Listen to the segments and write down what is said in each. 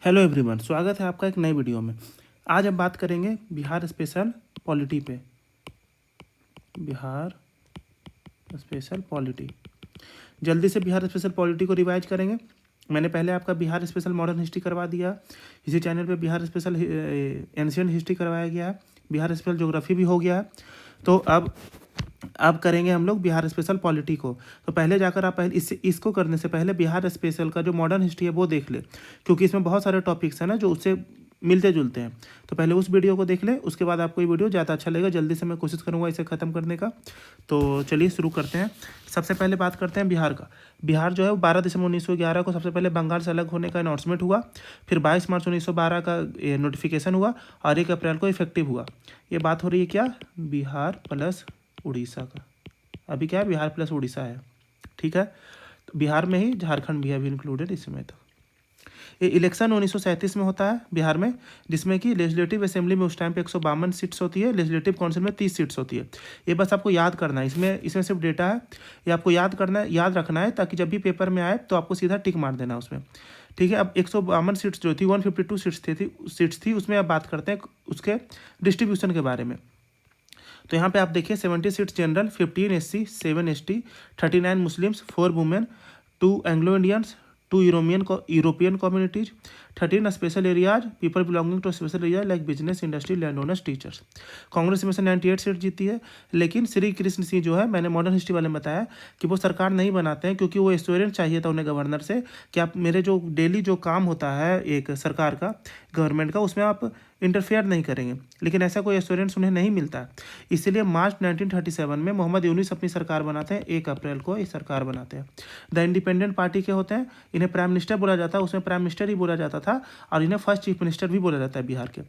Hello everyone, स्वागत है आपका एक नई वीडियो में। आज हम बात करेंगे बिहार स्पेशल पॉलिटी पे। बिहार स्पेशल पॉलिटी, जल्दी से बिहार स्पेशल पॉलिटी को रिवाइज करेंगे। मैंने पहले आपका बिहार स्पेशल मॉडर्न हिस्ट्री करवा दिया। इसी चैनल पे बिहार स्पेशल एंशिएंट हिस्ट्री करवाया गया है। बिहार स्पेशल ज्योग्राफी भी हो गया है। तो अब करेंगे हम लोग बिहार स्पेशल पॉलिटी को। तो पहले जाकर आप पहले इसको करने से पहले बिहार स्पेशल का जो मॉडर्न हिस्ट्री है वो देख ले, क्योंकि इसमें बहुत सारे टॉपिक्स हैं ना जो उससे मिलते जुलते हैं। तो पहले उस वीडियो को देख ले, उसके बाद आपको ये वीडियो ज़्यादा अच्छा लगेगा। जल्दी से मैं कोशिश करूँगा इसे ख़त्म करने का। तो चलिए शुरू करते हैं। सबसे पहले बात करते हैं बिहार का। बिहार जो है 12 दिसंबर 1911 को सबसे पहले बंगाल से अलग होने का अनाउंसमेंट हुआ। फिर 22 मार्च 1912 का नोटिफिकेशन हुआ और 1 अप्रैल को इफेक्टिव हुआ। ये बात हो रही है क्या, बिहार प्लस उड़ीसा का। अभी क्या है, बिहार प्लस उड़ीसा है, ठीक है। तो बिहार में ही झारखंड भी अभी इंक्लूडेड इसमें। तो ये इलेक्शन 1937 में होता है बिहार में, जिसमें कि लेजिस्लेटिव असेंबली में उस टाइम पे 152 सीट्स होती है, लेजिस्लेटिव काउंसिल में 30 सीट्स होती है। ये बस आपको याद करना है, इसमें सिर्फ डेटा है, ये आपको याद करना है, याद रखना है, ताकि जब भी पेपर में आए तो आपको सीधा टिक मार देना उसमें, ठीक है। अब 152 सीट्स जो थी, 152 सीट्स थी उसमें अब बात करते हैं उसके डिस्ट्रीब्यूशन के बारे में। तो यहाँ पे आप देखिए 70 seats general, 15 SC, 7 ST, 39 Muslims, 4 women, 2 Anglo Indians, 2 European communities, 13 special areas, people belonging to special area like business, industry, land owners, teachers. Congress में से 98 सीट जीती है। लेकिन श्री कृष्ण सिंह जो है, मैंने मॉडर्न हिस्ट्री वाले में बताया कि वो सरकार नहीं बनाते हैं, क्योंकि वो एश्योरेंस चाहिए था उन्हें गवर्नर से कि आप मेरे जो डेली जो काम होता है एक सरकार का, गवर्नमेंट का, उसमें आप इंटरफेयर नहीं करेंगे। लेकिन ऐसा कोई एश्योरेंस उन्हें नहीं मिलता है। इसलिए मार्च 1937 में मोहम्मद यूनुस अपनी सरकार बनाते हैं। 1 अप्रैल को ये सरकार बनाते हैं। द इंडिपेंडेंट पार्टी के होते हैं, इन्हें प्राइम मिनिस्टर बोला जाता है, उसमें प्राइम मिनिस्टर ही बोला जाता था, और इन्हें फर्स्ट चीफ मिनिस्टर भी बोला जाता है बिहार के।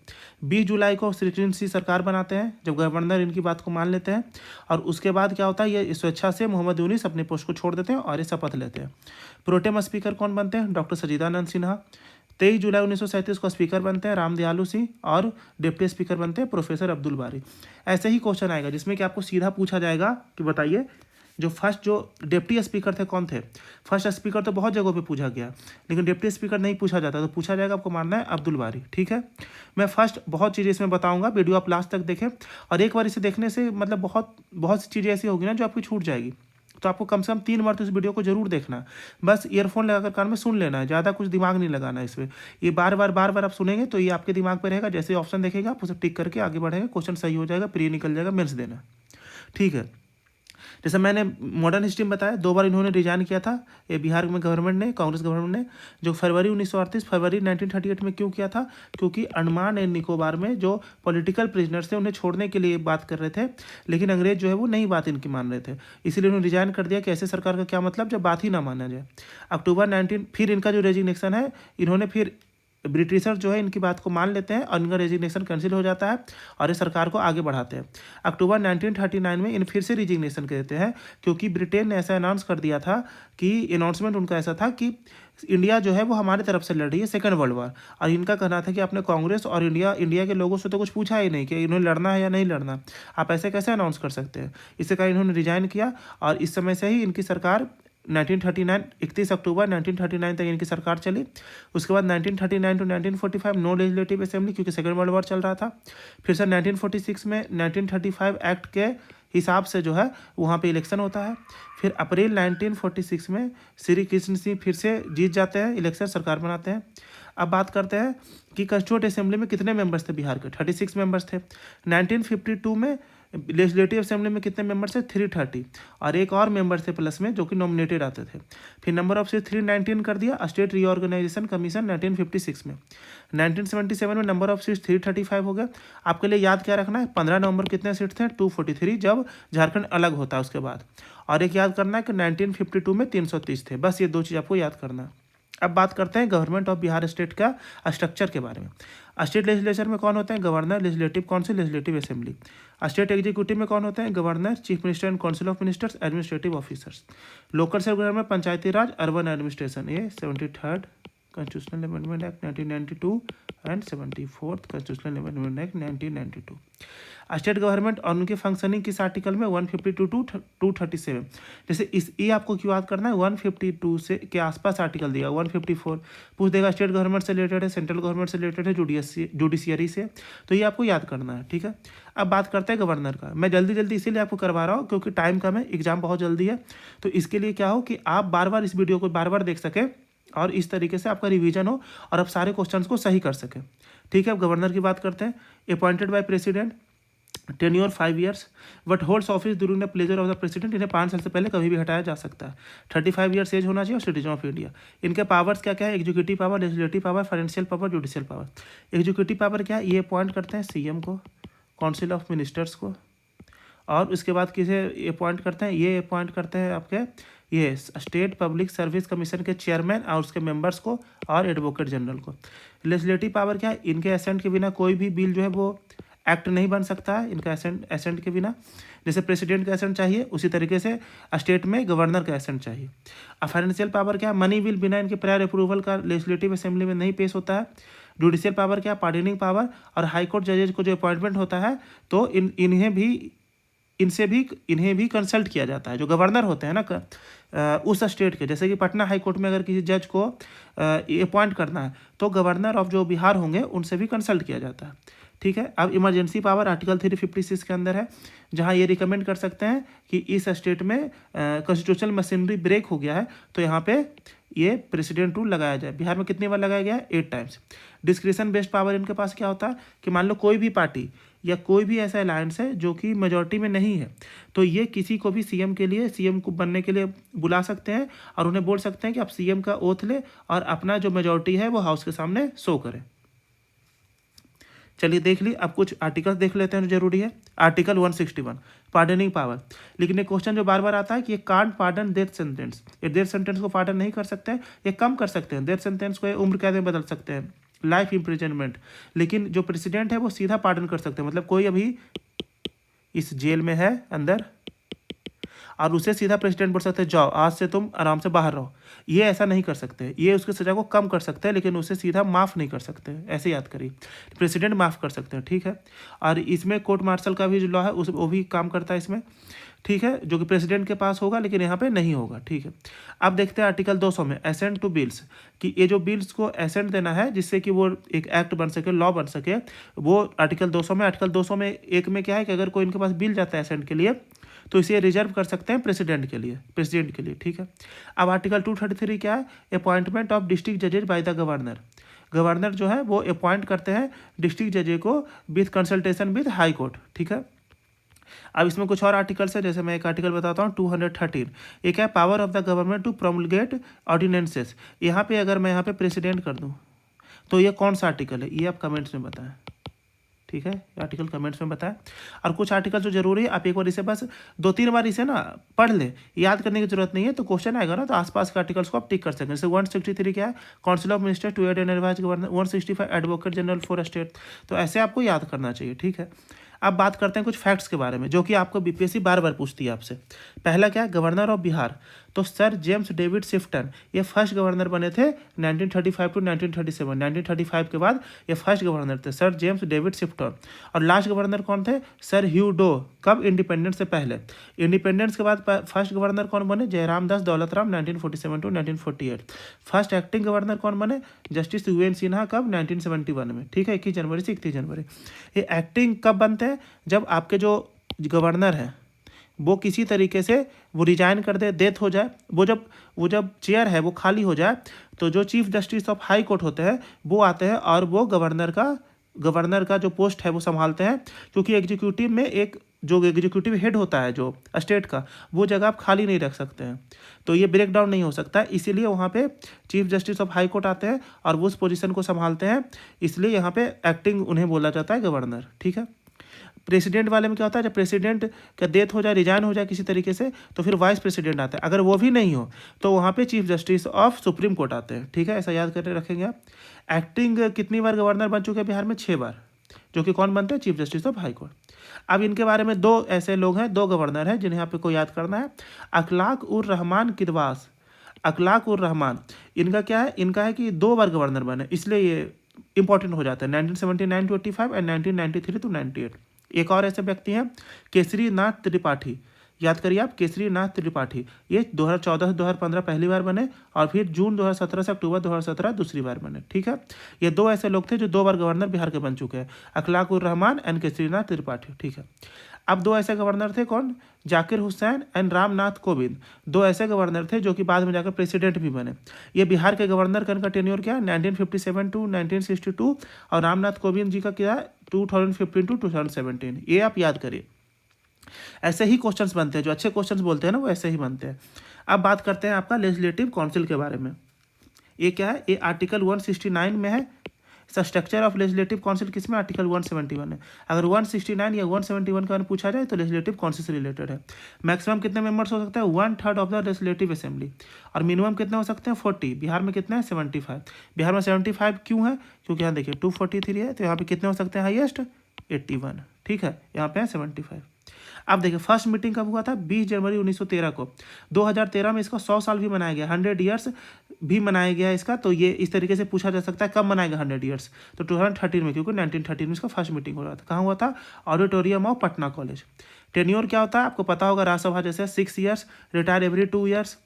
20 जुलाई को श्री कृष्ण सिंह सरकार बनाते हैं, जब गवर्नर इनकी बात को मान लेते हैं। और उसके बाद क्या होता है, ये स्वेच्छा से मोहम्मद यूनुस अपने पोस्ट को छोड़ देते हैं और ये शपथ लेते हैं। प्रोटेम स्पीकर कौन बनते हैं, डॉक्टर सचिदानंद सिन्हा। 23 जुलाई 1937 को स्पीकर बनते हैं राम दयालु सिंह, और डिप्टी स्पीकर बनते हैं प्रोफेसर अब्दुल बारी। ऐसे ही क्वेश्चन आएगा जिसमें कि आपको सीधा पूछा जाएगा कि बताइए जो डिप्टी स्पीकर थे कौन थे। फर्स्ट स्पीकर तो बहुत जगहों पे पूछा गया, लेकिन डिप्टी स्पीकर नहीं पूछा जाता, तो पूछा जाएगा, आपको मानना है अब्दुल बारी, ठीक है। मैं फर्स्ट बहुत चीज़ें इसमें बताऊंगा, वीडियो आप लास्ट तक देखें। और एक बार इसे देखने से मतलब बहुत बहुत सी चीज़ें ऐसी होगी ना जो आपकी छूट जाएगी। तो आपको कम से कम 3 बार तो इस वीडियो को जरूर देखना है। बस ईयरफोन लगाकर कान में सुन लेना है, ज़्यादा कुछ दिमाग नहीं लगाना है इसमें। ये बार बार आप सुनेंगे तो ये आपके दिमाग पे रहेगा। जैसे ऑप्शन देखेगा आप उसे टिक करके आगे बढ़ेंगे, क्वेश्चन सही हो जाएगा, प्री निकल जाएगा, मेंस देना, ठीक है। जैसे मैंने मॉडर्न हिस्ट्री में बताया, 2 बार इन्होंने रिजाइन किया था, ये बिहार में गवर्नमेंट ने, कांग्रेस गवर्नमेंट ने। जो फरवरी 1938, फरवरी 1938 में क्यों किया था, क्योंकि अंडमान एंड निकोबार में जो पॉलिटिकल प्रिजनर्स थे उन्हें छोड़ने के लिए बात कर रहे थे, लेकिन अंग्रेज जो है वो नई बात इनकी मान रहे थे, इसीलिए उन्होंने रिजाइन कर दिया। कि ऐसे सरकार का क्या मतलब जब बात ही ना माना जाए। अक्टूबर 19 फिर इनका जो रेजिग्नेशन है, इन्होंने फिर ब्रिटिशर जो है इनकी बात को मान लेते हैं और इनका रेजिग्नेशन कैंसिल हो जाता है और ये सरकार को आगे बढ़ाते हैं। अक्टूबर 1939 में इन फिर से रिजिग्नेशन देते हैं, क्योंकि ब्रिटेन ने ऐसा अनाउंस कर दिया था कि अनाउंसमेंट उनका ऐसा था कि इंडिया जो है वो हमारी तरफ से लड़ रही है सेकेंड वर्ल्ड वार। और इनका कहना था कि आपने कांग्रेस और इंडिया के लोगों से तो कुछ पूछा ही नहीं कि इन्होंने लड़ना है या नहीं लड़ना, आप ऐसे कैसे अनाउंस कर सकते हैं। इससे कारण इन्होंने रिजाइन किया और इस समय से ही इनकी सरकार 1939 31 अक्टूबर 1939 तक इनकी सरकार चली। उसके बाद 1939 टू 1945 नो लेजिस्लेटिव असेंबली, क्योंकि सेकेंड वर्ल्ड वॉर चल रहा था। फिर से 1946 में 1935 एक्ट के हिसाब से जो है वहाँ पे इलेक्शन होता है। फिर अप्रैल 1946 में श्री कृष्ण सिंह फिर से जीत जाते हैं इलेक्शन, सरकार बनाते हैं। अब बात करते हैं कि कंस्टिट्यूएंट असेंबली में कितने मेंबर्स थे बिहार के, 36 मेंबर्स थे। 1952 में लेजिस्लेटिव असेंबली में कितने मेंबर्स थे, 330, और एक और मेंबर थे प्लस में जो कि नॉमिनेटेड आते थे। फिर नंबर ऑफ सीट 319 कर दिया स्टेट रीऑर्गेनाइजेशन कमीशन 1956 में। 1977 में नंबर ऑफ सीट 335 हो गया। आपके लिए याद क्या रखना है, 15 नवंबर कितने सीट थे, 243, जब झारखंड अलग होता है उसके बाद। और एक याद करना है कि 1952 में 330 थे। बस ये 2 चीज़ आपको याद करना है। अब बात करते हैं गवर्नमेंट ऑफ बिहार स्टेट का स्ट्रक्चर के बारे में। स्टेट लेजिस्लेचर में कौन होते हैं, governor, legislative council, legislative assembly. State executive में कौन होते हैं, governor, chief minister and council of ministers, administrative officers. Local self government, Panchayati Raj, urban administration. ये 73rd constitutional amendment act 1992 and 74th constitutional amendment act 1992। State government और उनके functioning किस article में 152 to 237। जैसे इस ये आपको क्यों याद करना है, 152 से के आसपास आर्टिकल दिया, 154 पूछ देगा स्टेट गवर्नमेंट से रिलेटेड है, सेंट्रल गवर्नमेंट से रिलेटेड है, जुडिशियरी से, तो ये आपको याद करना है, ठीक है। अब बात करते हैं गवर्नर का। मैं जल्दी जल्दी इसीलिए आपको करवा रहा हूँ क्योंकि टाइम कम है, एग्जाम बहुत जल्दी है, तो इसके लिए क्या हो कि आप बार बार इस वीडियो को बार बार देख सकें और इस तरीके से आपका रिवीजन हो और आप सारे क्वेश्चंस को सही कर सकें, ठीक है। अब गवर्नर की बात करते हैं। Appointed by president, tenure 5 years, but holds office during the pleasure of the president. इन्हें 5 साल से पहले कभी भी हटाया जा सकता है। 35 ईयर्स एज होना चाहिए और सिटीजन ऑफ इंडिया। इनके पावर्स क्या क्या है, executive power, legislative power, financial power, judicial power. Executive power क्या है, ये अपॉइंट करते हैं सीएम को, काउंसिल ऑफ मिनिस्टर्स को, और उसके बाद किसे अपॉइंट करते हैं, ये अपॉइंट करते हैं आपके ये स्टेट पब्लिक सर्विस कमीशन के चेयरमैन और उसके मेंबर्स को और एडवोकेट जनरल को। लेजिस्लेटिव पावर क्या है, इनके एसेंट के बिना कोई भी बिल जो है वो एक्ट नहीं बन सकता है, इनका एसेंट के बिना। जैसे प्रेसिडेंट का एसेंट चाहिए उसी तरीके से स्टेट में गवर्नर का एसेंट चाहिए। फाइनेंशियल पावर क्या है, मनी बिल बिना इनके प्रायर अप्रूवल का लेजिस्लेटिव असेंबली में नहीं पेश होता है। जुडिशियल पावर क्या है, पार्डनिंग पावर, और हाई कोर्ट जजेज को जो अपॉइंटमेंट होता है तो इन्हें भी कंसल्ट किया जाता है। जो गवर्नर होते हैं ना उस स्टेट के, जैसे कि पटना हाई कोर्ट में अगर किसी जज को अपॉइंट करना है तो गवर्नर ऑफ जो बिहार होंगे उनसे भी कंसल्ट किया जाता है, ठीक है। अब इमरजेंसी पावर आर्टिकल 356 के अंदर है, जहां ये रिकमेंड कर सकते हैं कि इस स्टेट में कॉन्स्टिट्यूशनल मशीनरी ब्रेक हो गया है तो यहाँ पे ये प्रेसिडेंट रूल लगाया जाए। बिहार में कितनी बार लगाया गया है, 8 टाइम्स। डिस्क्रिशन बेस्ड पावर इनके पास क्या होता है कि मान लो कोई भी पार्टी या कोई भी ऐसा अलायंस है जो कि मेजॉरिटी में नहीं है तो ये किसी को भी सीएम को बनने के लिए बुला सकते हैं और उन्हें बोल सकते हैं कि आप सीएम का ओथ ले और अपना जो मेजॉरिटी है वो हाउस के सामने शो करें। चलिए देख ली, अब कुछ आर्टिकल देख लेते हैं जो जरूरी है। Article 161 pardoning power. लेकिन ये क्वेश्चन जो बार बार आता है कि ये कांट पार्डन डेथ सेंटेंस, ये डेथ सेंटेंस को पार्डन नहीं कर सकते हैं, ये कम कर सकते हैं। डेथ सेंटेंस को उम्र कैद में बदल सकते हैं, लाइफ इम्प्रिजनमेंट। लेकिन जो प्रेसिडेंट है वो सीधा पार्डन कर सकते हैं, मतलब कोई अभी इस जेल में है अंदर और उसे सीधा प्रेसिडेंट बोल सकते हैं जाओ आज से तुम आराम से बाहर रहो, ये ऐसा नहीं कर सकते। ये उसकी सज़ा को कम कर सकते हैं लेकिन उसे सीधा माफ़ नहीं कर सकते, ऐसे याद करिए। प्रेसिडेंट माफ़ कर सकते हैं, ठीक है। और इसमें कोर्ट मार्शल का भी जो लॉ है उस वो भी काम करता है इसमें, ठीक है, जो कि प्रेसिडेंट के पास होगा लेकिन यहाँ पे नहीं होगा, ठीक है। अब देखते हैं आर्टिकल 200 में एसेंट टू बिल्स, कि ये जो बिल्स को एसेंट देना है जिससे कि वो एक एक्ट बन सके, लॉ बन सके, वो आर्टिकल 200 में। आर्टिकल 200 में एक में क्या है कि अगर कोई इनके पास बिल जाता है एसेंट के लिए तो इसे रिजर्व कर सकते हैं प्रेसिडेंट के लिए, ठीक है। अब आर्टिकल 233 क्या है, अपॉइंटमेंट ऑफ डिस्ट्रिक्ट जजेज बाय द गवर्नर। गवर्नर जो है वो अपॉइंट करते हैं डिस्ट्रिक्ट जजेज को with consultation with high court, ठीक है। अब इसमें कुछ और आर्टिकल्स है, जैसे मैं एक आर्टिकल बताता हूँ 213। ये क्या है, power of the government to promulgate ordinances. यहाँ पे अगर मैं यहाँ पे प्रेसिडेंट कर दूँ तो ये कौन सा आर्टिकल है, ये आप कमेंट्स में बताएं, ठीक है। आर्टिकल कमेंट्स में बताएं। और कुछ आर्टिकल जो जरूरी है आप एक बार इसे बस 2-3 बार इसे ना पढ़ ले, याद करने की जरूरत नहीं है, तो क्वेश्चन आएगा ना तो आसपास के आर्टिकल्स को आप टिक कर सकते हैं। जैसे 163 क्या है, council of minister to aid and advise governor. 165 advocate general for state. तो ऐसे आपको याद करना चाहिए, ठीक है। अब बात करते हैं कुछ फैक्ट्स के बारे में जो कि आपको बीपीएससी बार बार पूछती है आपसे। पहला क्या है, गवर्नर ऑफ बिहार, तो सर जेम्स डेविड शिफ्टन ये फर्स्ट गवर्नर बने थे 1935 टू 1937। 1935 के बाद ये फर्स्ट गवर्नर थे सर जेम्स डेविड शिफ्टन। और लास्ट गवर्नर कौन थे, सर ह्यू डो। कब, इंडिपेंडेंस से पहले। इंडिपेंडेंस के बाद फर्स्ट गवर्नर कौन बने, Jairam Das Daulatram 1947 to 1948। First acting governor कौन बने, जस्टिस यूएन सिन्हा, कब, 1971 में, ठीक है, 21 जनवरी से 31 जनवरी। ये एक्टिंग कब बनते हैं, जब आपके जो गवर्नर हैं वो किसी तरीके से वो रिजाइन कर दे, डेथ हो जाए, वो जब चेयर है वो खाली हो जाए तो जो chief justice of high court होते हैं वो आते हैं और वो गवर्नर का जो पोस्ट है वो संभालते हैं। क्योंकि एग्जीक्यूटिव में एक जो एग्जीक्यूटिव हेड होता है जो स्टेट का, वो जगह आप खाली नहीं रख सकते हैं, तो ये ब्रेक डाउन नहीं हो सकता है। इसीलिए वहाँ पे chief justice of high court आते हैं और वो उस पोजीशन को संभालते हैं, इसलिए यहाँ पे एक्टिंग उन्हें बोला जाता है गवर्नर, ठीक है। प्रेसिडेंट वाले में क्या होता है, जब प्रेसिडेंट का डेथ हो जाए, रिजाइन हो जाए किसी तरीके से, तो फिर वाइस प्रेसिडेंट आता है। अगर वो भी नहीं हो तो वहाँ पे chief justice of supreme court आते हैं, ठीक है, ऐसा याद करके रखेंगे आप। एक्टिंग कितनी बार गवर्नर बन चुके हैं बिहार में, 6 बार, जो कि कौन बनते हैं, chief justice of high court. अब इनके बारे में 2 ऐसे लोग हैं, 2 गवर्नर हैं जिन्हें आपको याद करना है। अखलाक उर रहमान किदवास, अखलाक उर रहमान, इनका क्या है, इनका है कि 2 बार गवर्नर बने, इसलिए ये इंपॉर्टेंट हो जाता है 1979 टू 85 एंड 1993 टू 98। एक और ऐसे व्यक्ति हैं केसरी नाथ त्रिपाठी, याद करिए आप, केसरी नाथ त्रिपाठी, ये 2014 से 2015 पहली बार बने और फिर जून 2017 से अक्टूबर 2017 दूसरी बार बने। ठीक है, ये दो ऐसे लोग थे जो 2 बार गवर्नर बिहार के बन चुके हैं, अखलाकुर रहमान एंड केसरी नाथ त्रिपाठी। ठीक है, अब 2 ऐसे गवर्नर थे, कौन, जाकिर हुसैन एंड रामनाथ कोविंद, 2 ऐसे गवर्नर थे जो कि बाद में जाकर प्रेसिडेंट भी बने। ये बिहार के गवर्नर का टेन्योर क्या है, 1957 टू 1962, और रामनाथ कोविंद जी का क्या है, 2015 टू 2017। ये आप याद करिए, ऐसे ही क्वेश्चंस बनते हैं, जो अच्छे क्वेश्चंस बोलते हैं ना वो ऐसे ही बनते हैं। अब बात करते हैं आपका लेजिस्लेटिव काउंसिल के बारे में। ये क्या है, ये आर्टिकल 169 में है। स्ट्रक्चर ऑफ लेजिस्लेटिव काउंसिल किस में, आर्टिकल 171 है। अगर 169 या 171 का बारे में पूछा जाए तो लेजिस्लेटिव काउंसिल से रिलेटेड है। मैक्सिमम कितने मेंबर्स हो सकते हैं, 1/3 ऑफ द लेजिस्लेटिव असेंबली, और मिनिमम कितने हो सकते हैं, 40। बिहार में कितने हैं, 75। बिहार में 75 क्यों है, क्योंकि यहाँ देखिए 243 है, तो यहाँ पे कितने हो सकते हैं, हाईएस्ट 81। ठीक है, यहाँ पे है 75। अब देखिए फर्स्ट मीटिंग कब हुआ था, 20 जनवरी 1913 को। 2013 में इसका 100 साल भी मनाया गया, 100 ईयर्स भी मनाया गया इसका। तो ये इस तरीके से पूछा जा सकता है कब मनाएगा 100 ईयर्स, तो 2013 में, क्योंकि 1913 में इसका फर्स्ट मीटिंग हो रहा था। कहाँ हुआ था, auditorium of Patna college. Tenure क्या होता है आपको पता होगा, राज्यसभा जैसे 6 years, retire every 2 years.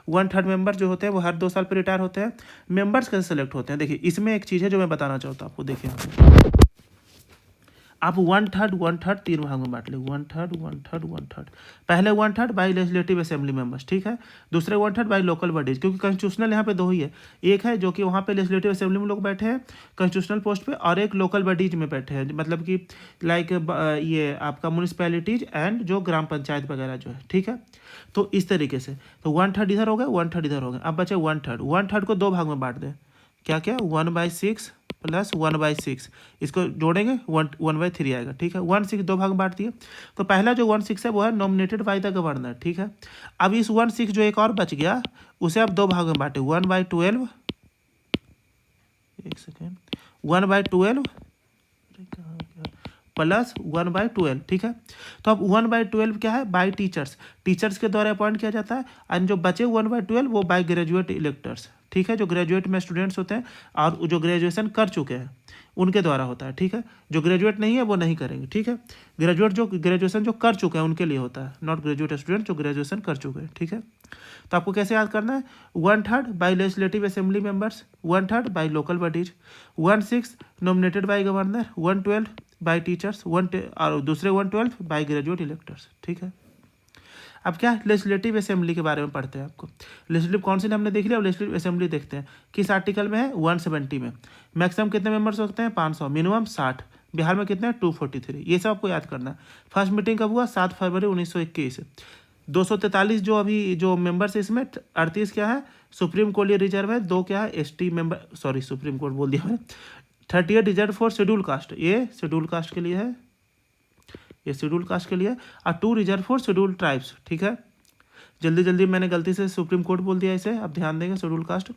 1/3 member जो होते हैं वो हर 2 साल पर रिटायर होते हैं। मेंबर्स कैसे सेलेक्ट होते हैं, देखिए इसमें एक चीज़ है जो मैं बताना चाहता हूँ आपको। देखिए आप 1/3 3 भाग में बांट ले, 1/3 पहले 1/3 बाई लेजिस्लेटिव असेंबली मेंबर्स, ठीक है। दूसरे 1/3 बाई लोकल बॉडीज, क्योंकि कॉन्स्टिट्यूशनल यहाँ पे 2 ही है, एक है जो कि वहाँ पे लेजिस्लेटिव असेंबली में लोग बैठे हैं कॉन्स्टिट्यूशनल पोस्ट पे, और एक लोकल बॉडीज में बैठे हैं, मतलब कि लाइक ये आपका म्यूनिसपैलिटीज एंड जो ग्राम पंचायत वगैरह जो है, ठीक है। तो इस तरीके से तो 1/3 इधर हो गए, 1/3 इधर हो गए। अब बचे 1/3 को 2 भाग में बांट दें, क्या क्या, 1/6 प्लस 1/6, इसको जोड़ेंगे 1/3 आएगा, ठीक है। 1/6 2 भाग में बांट दिए। तो पहला जो 1/6 है वो है नॉमिनेटेड बाय द गवर्नर, ठीक है। अब इस 1/6 जो एक और बच गया उसे आप 2 भाग में बांटे, 1/12, एक सेकेंड, 1/12 प्लस 1/12, ठीक है। तो अब 1/12 क्या है, बाय टीचर्स, टीचर्स के द्वारा अपॉइंट किया जाता है। और जो बचे 1/12 वो बाय ग्रेजुएट इलेक्टर्स, ठीक है, जो ग्रेजुएट में स्टूडेंट्स होते हैं और जो ग्रेजुएशन कर चुके हैं उनके द्वारा होता है, ठीक है। जो ग्रेजुएट नहीं है वो नहीं करेंगे, ठीक है। ग्रेजुएट जो ग्रेजुएशन जो कर चुके हैं उनके लिए होता है, नॉट ग्रेजुएट स्टूडेंट जो ग्रेजुएशन कर चुके हैं, ठीक है। तो आपको कैसे याद करना है, 1/3 by legislative assembly members, 1/3 by local bodies, 1/6 nominated by governor, 1/12 by teachers, और दूसरे 1/12 बाई ग्रेजुएट इलेक्टर्स, ठीक है। अब क्या लेजिस्लेटिव असेंबली के बारे में पढ़ते हैं आपको। लेजिस्लेटिव काउंसिल हमने देख लिया, अब लेजिस्लेटिव असेंबली देखते हैं किस आर्टिकल में है, 170 में। मैक्सिमम कितने मेंबर्स होते हैं, 500, मिनिमम 60। बिहार में कितने हैं, 243। ये सब आपको याद करना है। फर्स्ट मीटिंग कब हुआ, 7 फरवरी 1921। 243 जो अभी जो मेंबर्स है इसमें 38 क्या है, सुप्रीम कोर्ट लिए रिजर्व है, 2 क्या है ST member, sorry supreme court बोल दिया मैंने, 38 रिजर्व फॉर शेड्यूल कास्ट, ये शेड्यूल कास्ट के लिए है, ये शेड्यूल कास्ट के लिए, और 2 रिजर्व फॉर शेड्यूल ट्राइब्स, ठीक है। जल्दी जल्दी मैंने गलती से सुप्रीम कोर्ट बोल दिया इसे, अब ध्यान देंगे। Schedule caste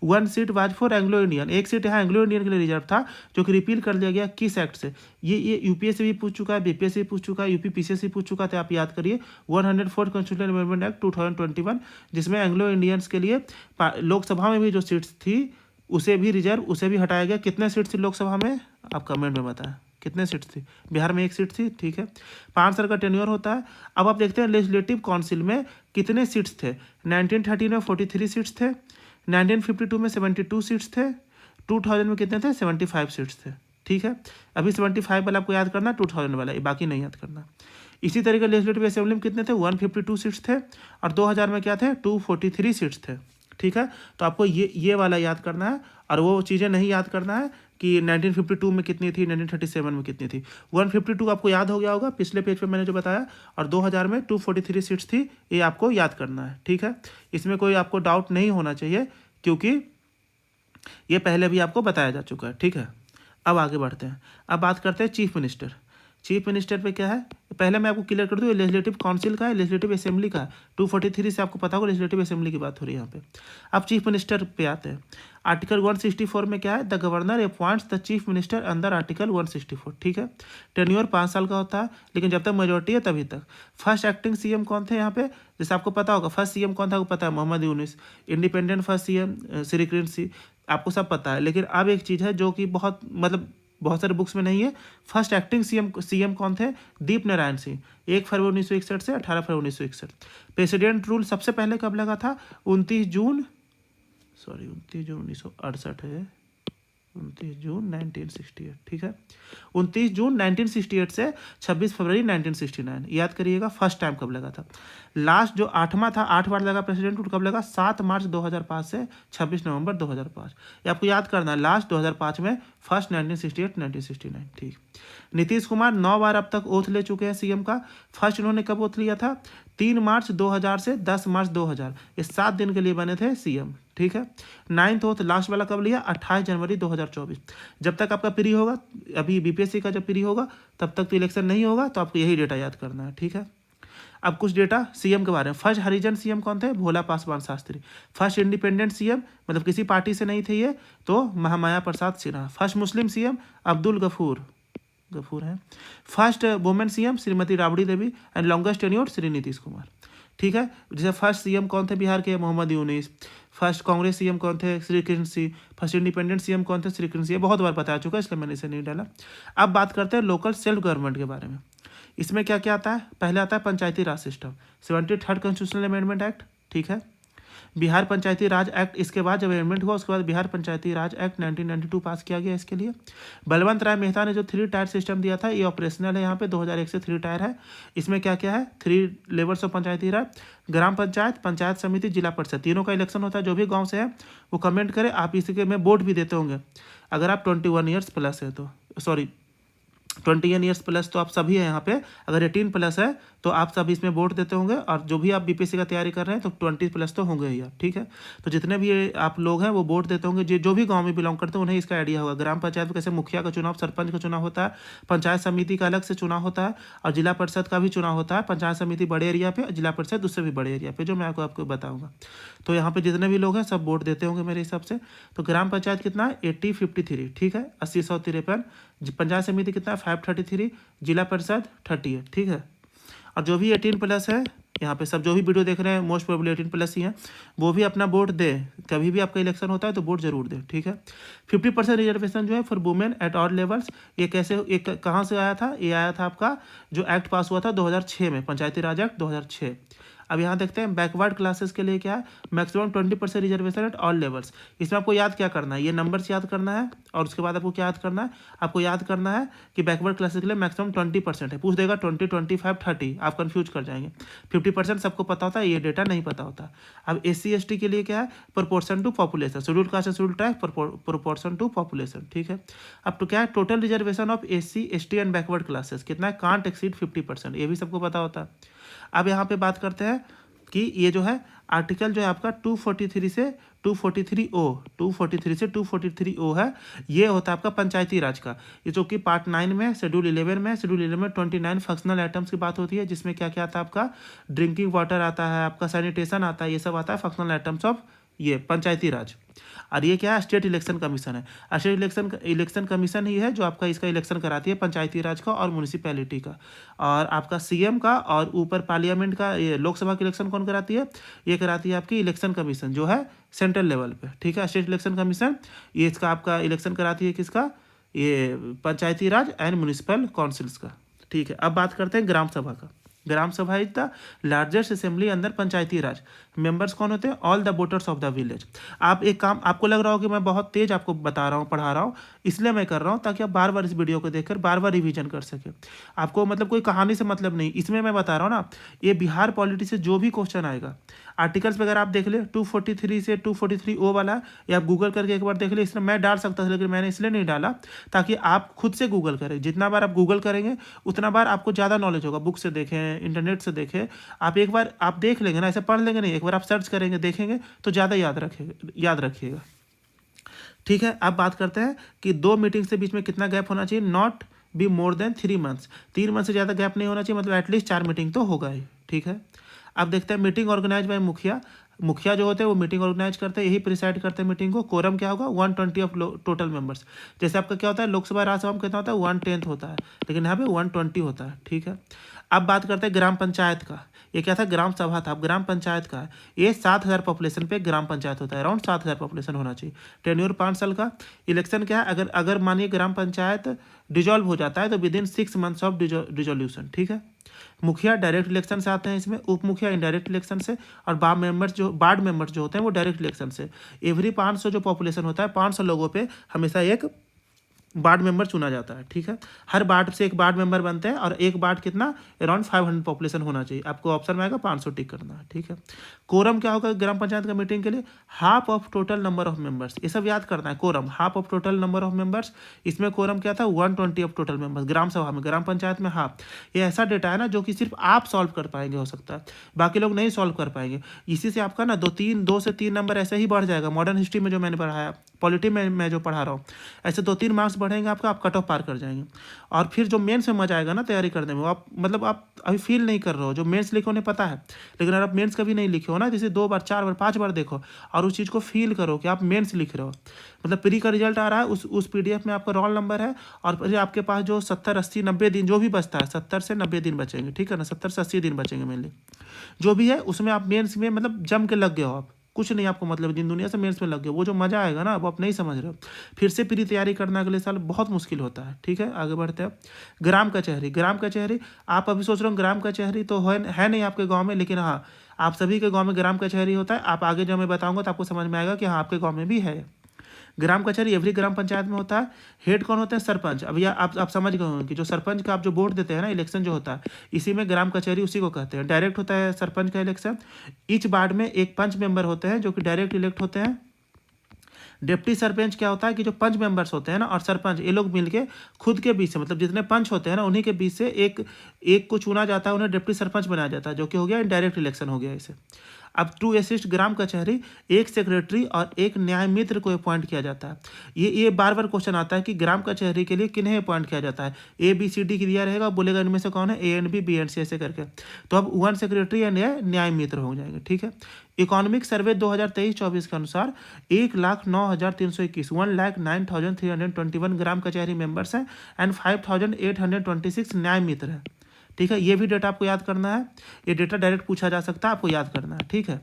1 seat was for Anglo Indian, एक सीट यहाँ एंग्लो इंडियन के लिए रिजर्व था, जो कि रिपील कर दिया गया किस एक्ट से। ये यूपीएससी भी पूछ चुका है, बीपीएससी पूछ चुका है, यूपी पीसीएससी पूछ चुका था, आप याद करिए 104 कॉन्स्टिट्यूशनल अमेंडमेंट एक्ट 2021, जिसमें एंग्लो इंडियंस के लिए लोकसभा में भी जो सीट्स थी उसे भी रिजर्व, उसे भी हटाया गया। कितने सीट्स थी लोकसभा में, आप कमेंट में बताएं कितने सीट्स थी। बिहार में 1 सीट थी, ठीक है। 5 साल का टेन्योर होता है। अब आप देखते हैं लेजिस्लेटिव काउंसिल में कितने सीट्स थे। 1913 में 43 सीट्स थे, 1952 में 72 सीट्स थे, 2000 में कितने थे, 75 सीट्स थे, ठीक है। अभी 75 वाला आपको याद करना, 2000 वाला, ये बाकी नहीं याद करना। इसी तरीके लेजिस्लेटिव असेंबली में कितने थे, 152 सीट्स थे, और 2000 में क्या थे, 243 सीट्स थे, ठीक है। तो आपको ये वाला याद करना है, और वो चीज़ें नहीं याद करना है कि 1952 में कितनी थी, 1937 में कितनी थी। 152 आपको याद हो गया होगा, पिछले पेज पे मैंने जो बताया, और 2000 में 243 सीट्स थी, ये आपको याद करना है, ठीक है। इसमें कोई आपको डाउट नहीं होना चाहिए, क्योंकि ये पहले भी आपको बताया जा चुका है, ठीक है। अब आगे बढ़ते हैं। अब बात करते हैं चीफ मिनिस्टर। चीफ मिनिस्टर पे क्या है, पहले मैं आपको क्लियर कर दूँ, लेजिस्लेटिव काउंसिल का है, लेजिस्लेटिव असेंबली का है। 243 से आपको पता होगा लेजिस्लेटिव असेंबली की बात हो रही है यहाँ पे। अब चीफ मिनिस्टर पे आते हैं। आर्टिकल 164 में क्या है, the governor appoints the chief minister under article 164, ठीक है। टेन्योर 5 साल का होता है, लेकिन जब तक मेजोरिटी है तभी तक। फर्स्ट एक्टिंग सीएम कौन थे यहाँ पे, जैसे आपको पता होगा फर्स्ट सीएम कौन था, आपको पता है Mohammad Yunus. Independent first CM Shri Krishna Singh, आपको सब पता है। लेकिन अब एक चीज़ है जो कि बहुत सारे बुक्स में नहीं है। फर्स्ट एक्टिंग सीएम कौन थे, दीप नारायण सिंह, 1 फरवरी 1961 से 18 फरवरी 1961। प्रेसिडेंट रूल सबसे पहले कब लगा था, 29 जून 1968 है, 29 जून 1968, ठीक है। 29 जून 1968 से 26 फरवरी 1969, याद करिएगा फर्स्ट टाइम कब लगा था। लास्ट जो 8वां था, 8 बार लगा प्रेसिडेंट रूल, कब लगा, 7 मार्च 2005 से 26 नवंबर 2005। ये आपको याद करना है, लास्ट 2005 में, फर्स्ट 1968 1969, ठीक। नीतीश कुमार 9 बार अब तक ओथ ले चुके हैं सीएम का। फर्स्ट इन्होंने कब ओथ लिया था, 3 मार्च 2000 से 10 मार्च 2000, ये 7 दिन के लिए बने थे सीएम, ठीक है। 9th ओथ लास्ट वाला कब लिया, 28 जनवरी 2024। जब तक आपका प्री होगा, अभी बीपीएससी का जब प्री होगा तब तक तो इलेक्शन नहीं होगा, तो आपको यही डेटा याद करना है, ठीक है। अब कुछ डेटा सीएम के बारे में। फर्स्ट हरिजन सीएम कौन थे, Bhola Paswan Shastri. First independent CM, मतलब किसी पार्टी से नहीं थे ये, तो Mahamaya Prasad Sinha. First Muslim CM Abdul Gafoor है। First women CM Shrimati Rabri Devi, and longest tenure Shri Nitish Kumar, ठीक है। जैसे फर्स्ट सीएम कौन थे बिहार के, मोहम्मद यूनुस। फर्स्ट कांग्रेस सीएम कौन थे, Shri Krishna Sinha. First independent CM कौन थे, श्री कृष्ण सिंह, बहुत बार बता चुका है इसलिए मैंने इसे नहीं डाला। अब बात करते हैं लोकल सेल्फ गवर्नमेंट के बारे में। इसमें क्या क्या आता है, पहले आता है Panchayati Raj system, 73rd constitutional amendment act, ठीक है। बिहार पंचायती राज एक्ट, इसके बाद जब अमेंडमेंट हुआ उसके बाद बिहार पंचायती राज एक्ट 1992 पास किया गया इसके लिए। बलवंत राय मेहता ने जो 3 टायर सिस्टम दिया था, ये ऑपरेशनल है यहाँ पे, 2001 से 3 टायर है। इसमें क्या क्या है, 3 लेवल्स ऑफ पंचायती राज, ग्राम पंचायत, पंचायत समिति, जिला परिषद, तीनों का इलेक्शन होता है। जो भी गाँव से है वो कमेंट करे, आप इसके में वोट भी देते होंगे अगर आप 21 ईयर्स प्लस है तो, 21 ईयर्स प्लस तो आप सभी हैं यहाँ पे। अगर 18 प्लस है तो आप सभी इसमें वोट देते होंगे, और जो भी आप बीपीएससी का तैयारी कर रहे हैं तो 20 प्लस तो होंगे ही आप, ठीक है। तो जितने भी आप लोग हैं वो वोट देते होंगे, जो भी गांव में बिलोंग करते हैं उन्हें इसका आइडिया होगा। ग्राम पंचायत में कैसे मुखिया का चुनाव, सरपंच का चुनाव होता है, पंचायत समिति का अलग से चुनाव होता है, और जिला परिषद का भी चुनाव होता है। पंचायत समिति बड़े एरिया पे, जिला परिषद उससे भी बड़े एरिया पे, जो मैं आपको बताऊँगा। तो यहाँ पे जितने भी लोग हैं सब वोट देते होंगे मेरे हिसाब से। तो ग्राम पंचायत कितना है, 8053, ठीक है, 80,153। पंचायत समिति कितना है, 533। जिला परिषद 30 है, ठीक है। और जो भी 18 प्लस है, यहाँ पे सब जो भी वीडियो देख रहे हैं मोस्ट प्रोबेबली 18 प्लस ही हैं, वो भी अपना वोट दे। कभी भी आपका इलेक्शन होता है तो वोट जरूर दे, ठीक है। 50% रिजर्वेशन जो है for women at all levels, ये कहाँ से आया था, ये आया था आपका जो एक्ट पास हुआ था 2006 में, पंचायती राज एक्ट 2006। अब यहाँ देखते हैं बैकवर्ड क्लासेस के लिए क्या है, maximum 20% reservation at all levels. इसमें आपको याद क्या करना है, ये नंबर्स याद करना है, और उसके बाद आपको क्या याद करना है, आपको याद करना है कि बैकवर्ड क्लासेस के लिए मैक्सिमम 20% है। पूछ देगा 20, 25, 30, आप कंफ्यूज कर जाएंगे। 50% सबको पता होता है, ये डेटा नहीं पता होता। अब SC ST के लिए क्या है, proportion to population, schedule caste and schedule tribe, proportion to population, ठीक है। अब तो क्या है, total reservation of SC ST and backward classes कितना है, कांट एक्सीड 50%, ये भी सबको पता होता है। अब यहाँ पे बात करते हैं कि ये जो है आर्टिकल जो है आपका 243 से 243O है, ये होता है आपका पंचायती राज का। ये जो कि पार्ट 9 में शेड्यूल 11 में, शेड्यूल 11 में 29 फंक्शनल आइटम्स की बात होती है, जिसमें क्या क्या आता है आपका, ड्रिंकिंग वाटर आता है, आपका सैनिटेशन आता है, ये सब आता है फंक्शनल आइटम्स ऑफ ये पंचायती राज। और ये क्या है, स्टेट इलेक्शन कमीशन है। स्टेट इलेक्शन कमीशन ही है जो आपका इसका इलेक्शन कराती है पंचायती राज का और म्यूनिसिपैलिटी का, और आपका सीएम का, और ऊपर पार्लियामेंट का, ये लोकसभा का इलेक्शन कौन कराती है, ये कराती है आपकी इलेक्शन कमीशन जो है सेंट्रल लेवल पे, ठीक है। स्टेट इलेक्शन कमीशन ये इसका आपका इलेक्शन कराती है किसका, ये पंचायती राज एंड म्यूनिसिपल काउंसिल्स का, ठीक है। अब बात करते हैं ग्राम सभा का। ग्राम सभा इज द लार्जेस्ट असेंबली अंदर पंचायती राज। मेंबर्स कौन होते हैं, all the voters of the village. आप एक काम, आपको लग रहा हो कि मैं बहुत तेज आपको बता रहा हूँ, पढ़ा रहा हूँ, इसलिए मैं कर रहा हूँ ताकि आप बार बार इस वीडियो को देखकर बार बार रिवीजन कर सके। आपको मतलब कोई कहानी से मतलब नहीं, इसमें मैं बता रहा हूँ ना, ये बिहार पॉलिटी से जो भी क्वेश्चन आएगा, आर्टिकल्स वगैरह आप देख ले, 243 से 243O वाला, या आप गूगल करके एक बार देख ले। इसमें मैं डाल सकता था लेकिन मैंने इसलिए नहीं डाला ताकि आप खुद से गूगल करें। जितना बार आप गूगल करेंगे उतना बार आपको ज़्यादा नॉलेज होगा। बुक से देखें, इंटरनेट से देखें, आप एक बार आप देख लेंगे ना, ऐसे पढ़ लेंगे नहीं, एक बार आप सर्च करेंगे, देखेंगे तो ज़्यादा याद रखिएगा, ठीक है। अब बात करते हैं कि 2 मीटिंग से बीच में कितना गैप होना चाहिए, not be more than 3 months, 3 month से ज़्यादा गैप नहीं होना चाहिए, मतलब एटलीस्ट 4 मीटिंग तो होगा ही, ठीक है। अब देखते हैं मीटिंग ऑर्गेनाइज बाय मुखिया। मुखिया जो होते हैं वो मीटिंग ऑर्गेनाइज करते हैं, यही प्रिसाइड करते हैं मीटिंग को। कोरम क्या होगा 120 ऑफ टोटल मेंबर्स। जैसे आपका क्या होता है लोकसभा राज्यसभा में कितना होता है 1/10 होता है, लेकिन यहाँ पे 120 होता है, ठीक है। अब बात करते हैं ग्राम पंचायत का। ये क्या था ग्राम सभा था, अब ग्राम पंचायत का है। ये 7,000 पॉपुलेशन पे ग्राम पंचायत होता है, अराउंड 7,000 पॉपुलेशन होना चाहिए। टेन्योर 5 साल का। इलेक्शन क्या है, अगर अगर मानिए ग्राम पंचायत डिजॉल्व हो जाता है तो with in 6 months of dissolution, ठीक है। मुखिया डायरेक्ट इलेक्शन से आते हैं इसमें, उप मुखिया इनडायरेक्ट इलेक्शन से, और वार्ड मेंबर्स जो होते हैं वो डायरेक्ट इलेक्शन से। एवरी 500 जो पॉपुलेशन होता है 500 लोगों पे हमेशा एक वार्ड मेंबर चुना जाता है, ठीक है। हर वार्ड से एक वार्ड मेंबर बनते हैं, और एक वार्ड कितना अराउंड 500 पॉपुलेशन होना चाहिए। आपको ऑप्शन में आएगा 500 टिक करना है, ठीक है। कोरम क्या होगा ग्राम पंचायत का मीटिंग के लिए, half of total number of members. ये सब याद करना है। Quorum half of total number of members, इसमें कोरम क्या था 120 ऑफ टोटल मेंबर्स। ग्राम सभा में, ग्राम पंचायत में हाफ। ये ऐसा डेटा है ना जो कि सिर्फ आप सॉल्व कर पाएंगे, हो सकता है बाकी लोग नहीं सॉल्व कर पाएंगे। इसी से आपका ना 2 से 3 नंबर ऐसे ही बढ़ जाएगा। मॉडर्न हिस्ट्री में जो मैंने पढ़ाया, पॉलिटी में मैं जो पढ़ा रहा हूँ, ऐसे 2-3 मार्क्स बढ़ेंगे आपका, आप कट ऑफ पार कर जाएंगे। और फिर जो मेंस में मजा आएगा ना तैयारी करने में, आप मतलब आप अभी फील नहीं कर रहे हो। जो मेंस लिखे उन्हें पता है, लेकिन अगर आप मेंस कभी नहीं लिखे हो ना, जैसे 2 बार 4 बार 5 बार देखो और उस चीज़ को फील करो कि आप मेंस लिख रहे हो। मतलब प्री का रिजल्ट आ रहा है, उस PDF में आपका रोल नंबर है, और फिर आपके पास जो 70, 80, 90 दिन जो भी बचता है, 70 से 90 दिन बचेंगे, ठीक है ना, 70 से 80 दिन बचेंगे मेनली, जो भी है उसमें आप मेंस में मतलब जम के लग गए हो। आप कुछ नहीं आपको मतलब दिन दुनिया से मेंस में लग गए, वो जो मज़ा आएगा ना वो आप नहीं समझ रहे हो। फिर से प्री तैयारी करना अगले साल बहुत मुश्किल होता है, ठीक है। आगे बढ़ते हैं। ग्राम कचहरी। ग्राम कचहरी आप अभी सोच रहे हो ग्राम कचहरी तो है नहीं आपके गाँव में, लेकिन हाँ आप सभी के गाँव में ग्राम कचहरी होता है। आप आगे जब मैं बताऊँगा तो आपको समझ में आएगा कि हाँ आपके गाँव में भी है। ग्राम कचहरी एवरी ग्राम पंचायत में होता है। हेड कौन होते हैं सरपंच। अब यह आप समझ गए होंगे कि जो सरपंच का आप जो वोट देते हैं ना, इलेक्शन जो होता है, इसी में ग्राम कचहरी उसी को कहते हैं। डायरेक्ट होता है सरपंच का इलेक्शन। ईच वार्ड में एक पंच मेंबर होते हैं जो कि डायरेक्ट इलेक्ट होते हैं। डिप्टी सरपंच क्या होता है कि जो पंच मेंबर्स होते हैं ना और सरपंच, ये लोग मिलके खुद के बीच से, मतलब जितने पंच होते हैं ना उन्हीं के बीच से एक को चुना जाता है, उन्हें डिप्टी सरपंच बनाया जाता है, जो कि हो गया इनडायरेक्ट इलेक्शन हो गया इसे। अब टू असिस्ट ग्राम कचहरी, एक सेक्रेटरी और एक न्याय मित्र को अपॉइंट किया जाता है। ये बार बार क्वेश्चन आता है कि ग्राम कचहरी के लिए किन्हें अपॉइंट किया जाता है। ABCD दिया रहेगा, बोलेगा इनमें से कौन है, A and B, B and C ऐसे करके। तो अब 1 सेक्रेटरी एंड न्याय मित्र हो जाएंगे, ठीक है। इकोनॉमिक सर्वे 2023-24 के अनुसार 1,09,321 1,09,321 ग्राम कचहरी मेंबर्स हैं एंड 5,826 न्याय मित्र हैं, ठीक है। ये भी डेटा आपको याद करना है। ये डेटा डायरेक्ट पूछा जा सकता है, आपको याद करना है, ठीक है।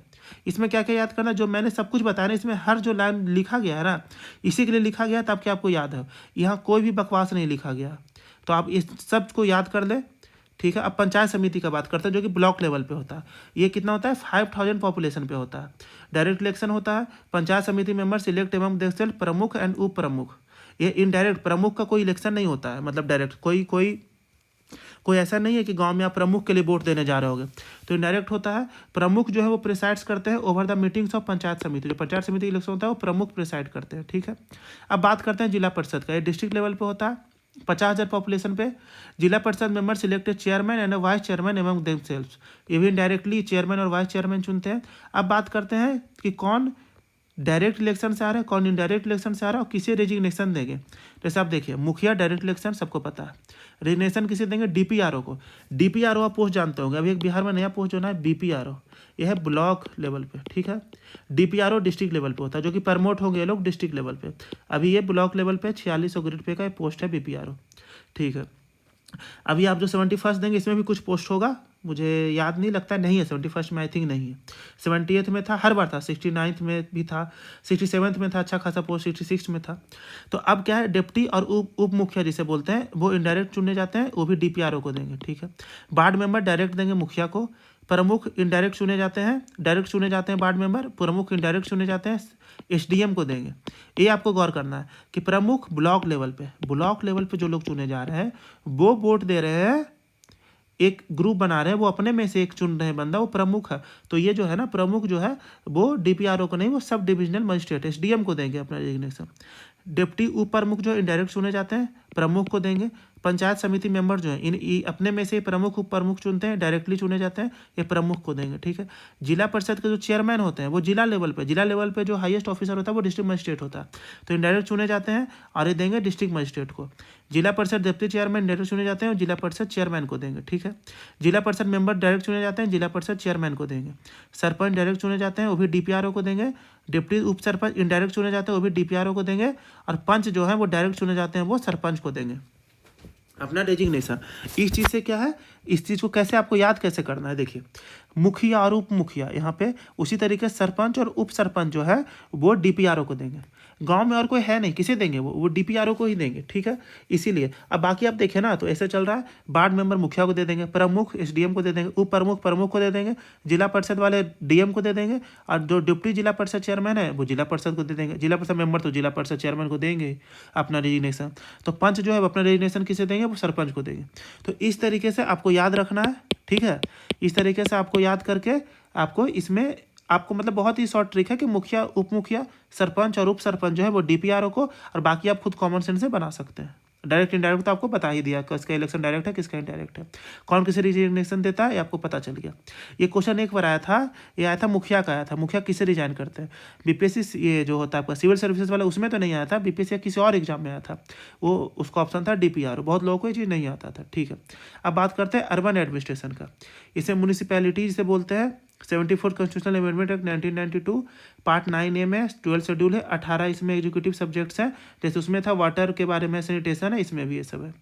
इसमें क्या क्या याद करना है, जो मैंने सब कुछ बताया ना, इसमें हर जो लाइन लिखा गया है ना इसी के लिए लिखा गया तब कि आपको याद है। यहाँ कोई भी बकवास नहीं लिखा गया, तो आप इस सब को याद कर ले, ठीक है। अब पंचायत समिति का बात करते हैं जो कि ब्लॉक लेवल पे होता है। ये कितना होता है 5,000 पॉपुलेशन पे होता है। डायरेक्ट इलेक्शन होता है। पंचायत समिति मेंबर सिलेक्ट एवं देशल प्रमुख एंड उप प्रमुख। ये इनडायरेक्ट, प्रमुख का कोई इलेक्शन नहीं होता है, मतलब डायरेक्ट कोई ऐसा नहीं है कि गांव में आप प्रमुख के लिए वोट देने जा रहे होगे, तो इनडायरेक्ट होता है। प्रमुख जो है वो प्रिसाइड्स करते हैं over the meetings of panchayat समिति। जो पंचायत समिति इलेक्शन होता है वो प्रमुख प्रिसाइड करते हैं, ठीक है। अब बात करते हैं जिला परिषद का। ये डिस्ट्रिक्ट लेवल पे होता है, 50,000 पॉपुलेशन पे। जिला परिषद member selected chairman and vice chairman एवं देमसेल्व्स। ये भी इनडायरेक्टली चेयरमैन और वाइस चेयरमैन चुनते हैं। अब बात करते हैं कि कौन डायरेक्ट इलेक्शन से आ रहा है, कौन इनडायरेक्ट इलेक्शन से आ रहा है और किसे रेजिग्नेशन देंगे। जैसे आप देखिए, मुखिया डायरेक्ट इलेक्शन सबको पता है। रेजिग्नेशन किसे देंगे, DPRO को। DPRO आप पोस्ट जानते होंगे, अभी एक बिहार में नया पोस्ट जो है BPRO, यह है ब्लॉक लेवल पे, ठीक है। DPRO डिस्ट्रिक्ट लेवल पे होता है, जो कि प्रमोट होंगे ये लोग डिस्ट्रिक्ट लेवल पे। अभी ये ब्लॉक लेवल पे 4600 ग्रेड पे का पोस्ट है BPRO, ठीक है। अभी आप जो 71st देंगे इसमें भी कुछ पोस्ट होगा, मुझे याद नहीं लगता, नहीं है 71st में, आई थिंक नहीं है। 78th में था, हर बार था, 69th में भी था, 67th में था, अच्छा खासा पोस्ट 66 में था। तो अब क्या है, डिप्टी और उप मुखिया जिसे बोलते हैं वो इनडायरेक्ट चुने जाते हैं, वो भी DPRO को देंगे, ठीक है। वार्ड मेंबर डायरेक्ट देंगे मुखिया को। प्रमुख इनडायरेक्ट चुने जाते हैं, डायरेक्ट चुने जाते हैं वार्ड मेंबर। प्रमुख इनडायरेक्ट चुने जाते हैं, SDM को देंगे। ये आपको गौर करना है कि प्रमुख ब्लॉक लेवल पे जो लोग चुने जा रहे हैं वो वोट दे रहे हैं, एक ग्रुप बना रहे हैं, वो अपने में से एक चुन रहे हैं बंदा, वो प्रमुख है। तो ये जो है ना प्रमुख जो है वो DPRO को नहीं, वो सब डिविजनल मजिस्ट्रेट SDM को देंगे अपना रेजिग्नेशन। डिप्टी उप प्रमुख जो इनडायरेक्ट चुने जाते हैं प्रमुख को देंगे। पंचायत समिति मेंबर जो है अपने में से प्रमुख उप प्रमुख चुनते हैं, डायरेक्टली चुने जाते हैं, ये प्रमुख को देंगे। ठीक है। जिला परिषद के जो चेयरमैन होते हैं वो जिला लेवल पे जो हाईएस्ट ऑफिसर होता है वो डिस्ट्रिक्ट मजिस्ट्रेट होता है, तो इनडायरेक्ट चुने जाते हैं और ये देंगे डिस्ट्रिक्ट मजिस्ट्रेट को। जिला परिषद डिप्टी चेयरमैन डायरेक्ट चुने जाते हैं और जिला परिषद चेयरमैन को देंगे। ठीक है। जिला परिषद मेंबर डायरेक्ट चुने जाते हैं, जिला परिषद चेयरमैन को देंगे। सरपंच डायरेक्ट चुने जाते हैं, वो भी डीपीआरओ को देंगे। डिप्टी उप सरपंच इनडायरेक्ट चुने जाते हैं, वो भी डीपीआरओ को देंगे। और पंच जो है वो डायरेक्ट चुने जाते हैं, वो सरपंच को देंगे अपना डेजिग्नेशन। इस चीज़ से क्या है, इस चीज़ को कैसे आपको याद कैसे करना है, देखिए मुखिया और उप मुखिया यहाँ पे उसी तरीके से सरपंच और उप सरपंच जो है वो डीपीआरओ को देंगे। गांव में और कोई है नहीं, किसे देंगे, वो डीपीआरओ को ही देंगे। ठीक है। इसीलिए अब बाकी आप देखें ना, तो ऐसे चल रहा है, वार्ड मेंबर मुखिया को दे देंगे, प्रमुख एसडीएम को दे देंगे, उप प्रमुख प्रमुख को दे देंगे, जिला परिषद वाले डीएम को दे देंगे, और जो डिप्टी जिला परिषद चेयरमैन है वो जिला परिषद को दे देंगे। जिला परिषद मेंबर तो जिला परिषद चेयरमैन को देंगे अपना रेजिग्नेशन। तो पंच जो है अपना रेजिग्नेशन किसे देंगे, वो सरपंच को देंगे। तो इस तरीके से आपको याद रखना है। ठीक है। इस तरीके से आपको याद करके आपको इसमें आपको मतलब बहुत ही शॉर्ट ट्रिक है कि मुखिया उप मुखिया सरपंच और उप सरपंच जो है वो डीपीआरओ को, और बाकी आप खुद कॉमन सेंस से बना सकते हैं। डायरेक्ट इनडायरेक्ट तो आपको बता ही दिया, किसका इलेक्शन डायरेक्ट है किसका इनडायरेक्ट है, कौन किसे रिजिग्नेशन देता है, ये आपको पता चल गया। ये क्वेश्चन एक बार आया था, ये आया था मुखिया का आया था, मुखिया किसे रिजाइन करते हैं। बीपीएससी ये जो होता है आपका सिविल सर्विसेज वाला उसमें तो नहीं आया था, बीपीएससी किसी और एग्जाम में आया था, वो उसका ऑप्शन था डीपीआरओ। बहुत लोगों को ये चीज़ नहीं आता था। ठीक है। अब बात करते हैं अर्बन एडमिनिस्ट्रेशन का। इसे म्यूनिसिपैलिटी से बोलते हैं। 74 constitutional amendment act 1992 part 9A में 12 शेड्यूल है, 18 इसमें एग्जीक्यूटिव सब्जेक्ट्स हैं। जैसे उसमें था वाटर के बारे में, सैनिटेशन है, इसमें भी ये सब है।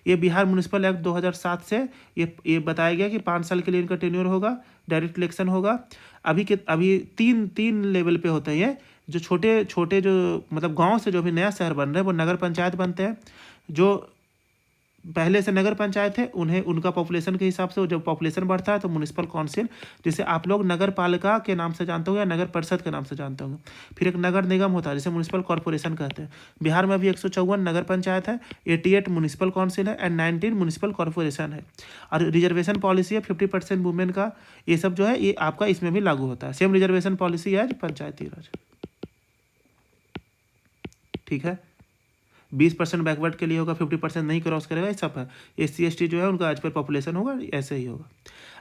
ये बिहार म्यूनिसिपल एक्ट 2007 से ये बताया गया कि 5 साल के लिए इनका टेन्योर होगा, डायरेक्ट इलेक्शन होगा। अभी तीन लेवल पे होते हैं ये, जो छोटे छोटे जो मतलब गाँव से जो भी नया शहर बन रहे हैं वो नगर पंचायत बनते हैं। जो पहले से नगर पंचायत है उन्हें उनका पॉपुलेशन के हिसाब से, जब पॉपुलेशन बढ़ता है तो म्यूनिसिपल काउंसिल, जिसे आप लोग नगर पालिका के नाम से जानते होंगे या नगर परिषद के नाम से जानते होंगे। फिर एक नगर निगम होता है जिसे म्यूनिसिपल कॉर्पोरेशन कहते हैं। बिहार में अभी 154 नगर पंचायत है, 88 म्यूनिसिपल काउंसिल है एंड 19 म्यूनिसिपल कॉर्पोरेशन है। और रिजर्वेशन पॉलिसी है 50% वुमेन का, ये सब जो है ये आपका इसमें भी लागू होता है। सेम रिजर्वेशन पॉलिसी है पंचायती राज। ठीक है। 20% बैकवर्ड के लिए होगा, 50% नहीं क्रॉस करेगा, ये सब है। SC ST जो है उनका एज पर पॉपुलेशन होगा, ऐसे ही होगा।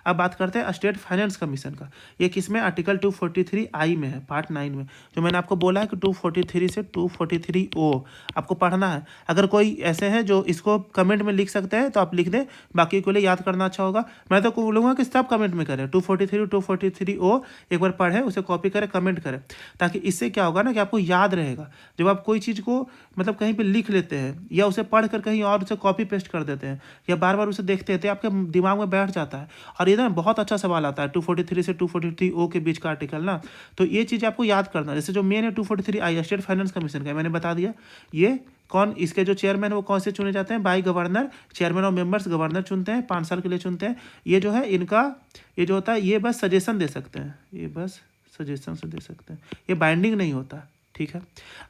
अब बात करते हैं स्टेट फाइनेंस कमीशन का। ये किसमें, आर्टिकल 243I में है, पार्ट 9 में। जो मैंने आपको बोला है कि 243 से 243O आपको पढ़ना है। अगर कोई ऐसे हैं जो इसको कमेंट में लिख सकते हैं तो आप लिख दें, बाकी के लिए याद करना अच्छा होगा। मैं तो बोलूँगा कि सब कमेंट में करें, 243O एक बार पढ़ें, उसे कॉपी करें, कमेंट करें, ताकि इससे क्या होगा ना कि आपको याद रहेगा। जब आप कोई चीज़ को मतलब कहीं पर लिख लेते हैं या उसे पढ़ कर कहीं और उसे कॉपी पेस्ट कर देते हैं या बार बार उसे देखते हैं तो आपके दिमाग में बैठ जाता है। और ये ना बहुत अच्छा सवाल आता है 243 से 243O के बीच का आर्टिकल ना, तो ये चीज़ आपको याद करना। जैसे जो मेन है 243I स्टेट फाइनेंस कमीशन का, मैंने बता दिया। ये कौन, इसके जो चेयरमैन है वो कौन से चुने जाते हैं, बाई गवर्नर। चेयरमैन और मेंबर्स गवर्नर चुनते हैं, 5 साल के लिए चुनते हैं। ये जो है इनका ये जो होता है ये बस सजेशन दे सकते हैं, ये बस सजेशन से दे सकते हैं, ये बाइंडिंग नहीं होता। ठीक है।